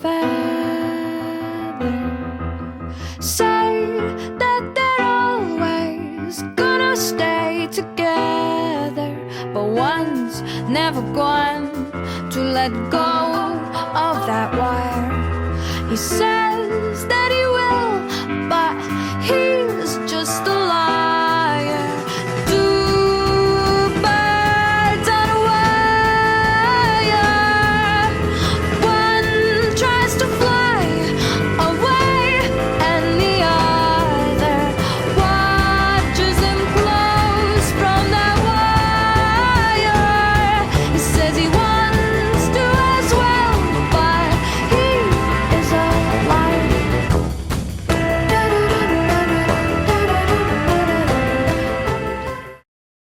feather. Say that they're always gonna stay together, but one's never going to let go of that wire. He says that